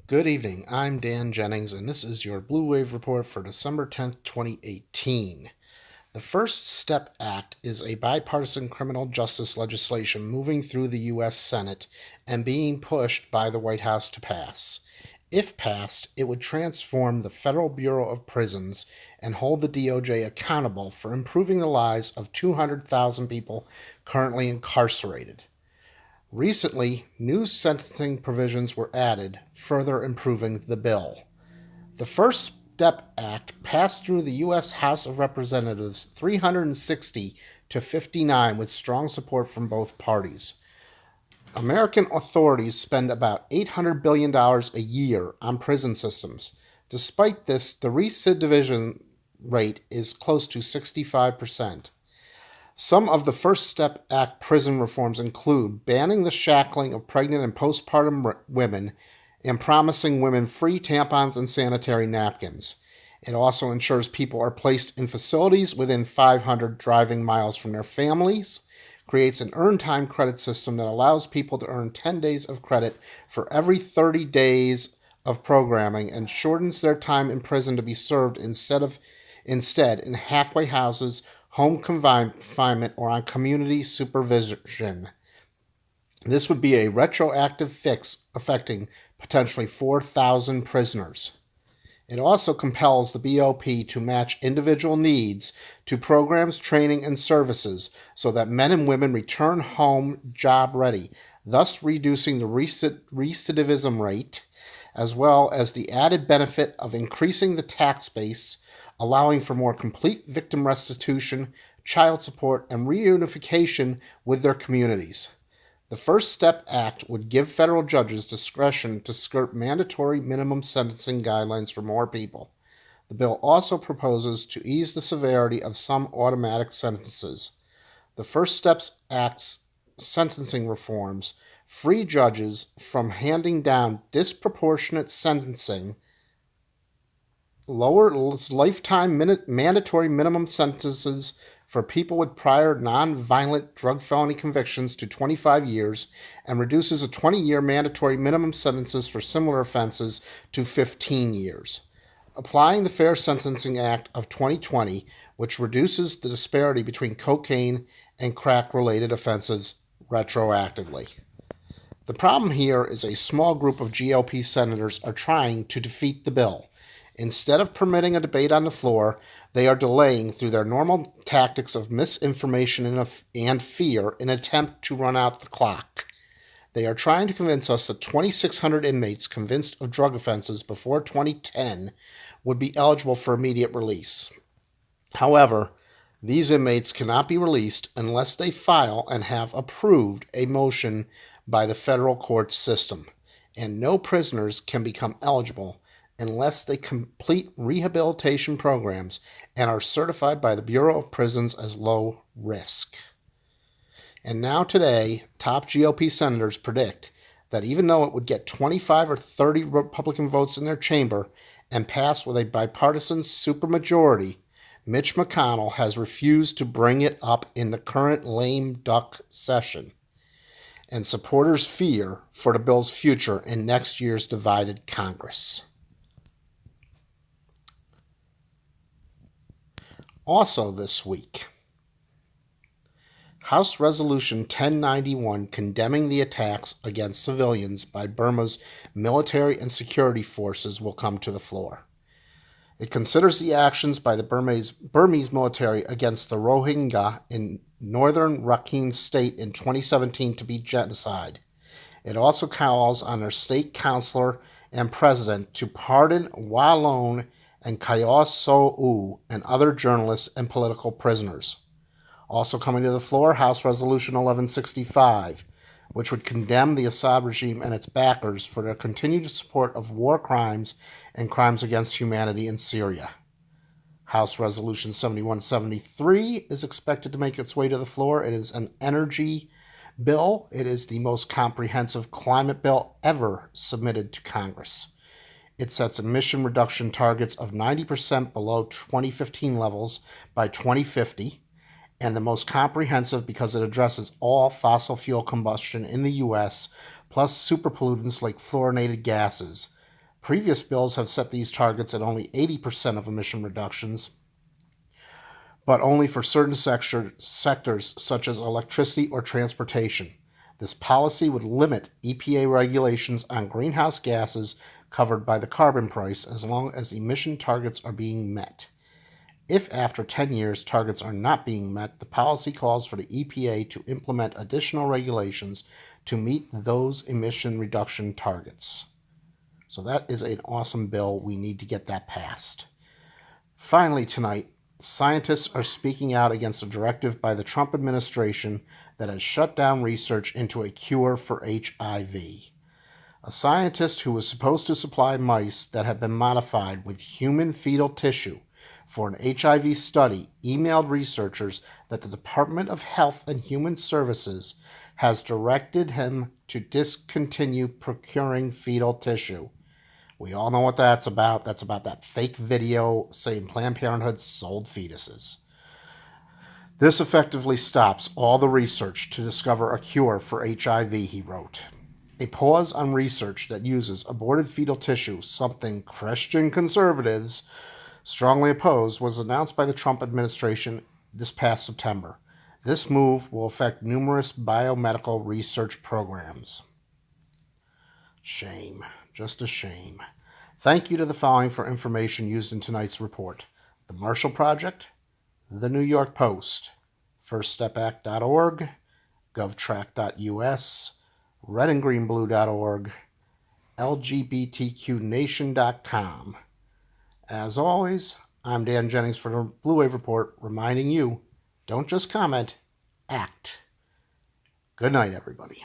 Good evening. I'm Dan Jennings, and this is your Blue Wave Report for December 10th, 2018. The First Step Act is a bipartisan criminal justice legislation moving through the U.S. Senate and being pushed by the White House to pass. If passed, it would transform the Federal Bureau of Prisons and hold the DOJ accountable for improving the lives of 200,000 people currently incarcerated. Recently, new sentencing provisions were added, further improving the bill. The First Step Act passed through the U.S. House of Representatives 360 to 59 with strong support from both parties. American authorities spend about $800 billion a year on prison systems. Despite this, the recidivism rate is close to 65%. Some of the First Step Act prison reforms include banning the shackling of pregnant and postpartum women and promising women free tampons and sanitary napkins. It also ensures people are placed in facilities within 500 driving miles from their families, creates an earned time credit system that allows people to earn 10 days of credit for every 30 days of programming, and shortens their time in prison to be served instead in halfway houses, home confinement, or on community supervision. This would be a retroactive fix affecting potentially 4,000 prisoners. It also compels the BOP to match individual needs to programs, training, and services so that men and women return home job ready, thus reducing the recidivism rate, as well as the added benefit of increasing the tax base, allowing for more complete victim restitution, child support, and reunification with their communities. The First Step Act would give federal judges discretion to skirt mandatory minimum sentencing guidelines for more people. The bill also proposes to ease the severity of some automatic sentences. The First Steps Act's sentencing reforms free judges from handing down disproportionate sentencing, lower lifetime mandatory minimum sentences for people with prior non-violent drug felony convictions to 25 years, and reduces a 20-year mandatory minimum sentences for similar offenses to 15 years. Applying the Fair Sentencing Act of 2020, which reduces the disparity between cocaine and crack-related offenses retroactively. The problem here is a small group of GOP senators are trying to defeat the bill. Instead of permitting a debate on the floor, they are delaying through their normal tactics of misinformation and fear in an attempt to run out the clock. They are trying to convince us that 2,600 inmates convicted of drug offenses before 2010 would be eligible for immediate release. However, these inmates cannot be released unless they file and have approved a motion by the federal court system, and no prisoners can become eligible unless they complete rehabilitation programs and are certified by the Bureau of Prisons as low risk. And now today, top GOP senators predict that even though it would get 25 or 30 Republican votes in their chamber and pass with a bipartisan supermajority, Mitch McConnell has refused to bring it up in the current lame duck session, and supporters fear for the bill's future in next year's divided Congress. Also this week, House Resolution 1091 condemning the attacks against civilians by Burma's military and security forces will come to the floor. It considers the actions by the Burmese military against the Rohingya in northern Rakhine State in 2017 to be genocide. It also calls on their state councillor and president to pardon Wa and Kyaw Soe Oo and other journalists and political prisoners. Also coming to the floor, House Resolution 1165, which would condemn the Assad regime and its backers for their continued support of war crimes and crimes against humanity in Syria. House Resolution 7173 is expected to make its way to the floor. It is an energy bill. It is the most comprehensive climate bill ever submitted to Congress. It sets emission reduction targets of 90% below 2015 levels by 2050, and the most comprehensive because it addresses all fossil fuel combustion in the U.S., plus superpollutants like fluorinated gases. Previous bills have set these targets at only 80% of emission reductions, but only for certain sectors such as electricity or transportation. This policy would limit EPA regulations on greenhouse gases covered by the carbon price as long as emission targets are being met. If after 10 years targets are not being met, the policy calls for the EPA to implement additional regulations to meet those emission reduction targets. So that is an awesome bill. We need to get that passed. Finally tonight, scientists are speaking out against a directive by the Trump administration that has shut down research into a cure for HIV. A scientist who was supposed to supply mice that have been modified with human fetal tissue for an HIV study emailed researchers that the Department of Health and Human Services has directed him to discontinue procuring fetal tissue. We all know what that's about. That's about that fake video saying Planned Parenthood sold fetuses. This effectively stops all the research to discover a cure for HIV, he wrote. A pause on research that uses aborted fetal tissue, something Christian conservatives strongly oppose, was announced by the Trump administration this past September. This move will affect numerous biomedical research programs. Shame. Just a shame. Thank you to the following for information used in tonight's report: the Marshall Project, the New York Post, FirstStepAct.org, GovTrack.us, RedAndGreenBlue.org, LGBTQNation.com. As always, I'm Dan Jennings for the Blue Wave Report, reminding you, don't just comment, act. Good night, everybody.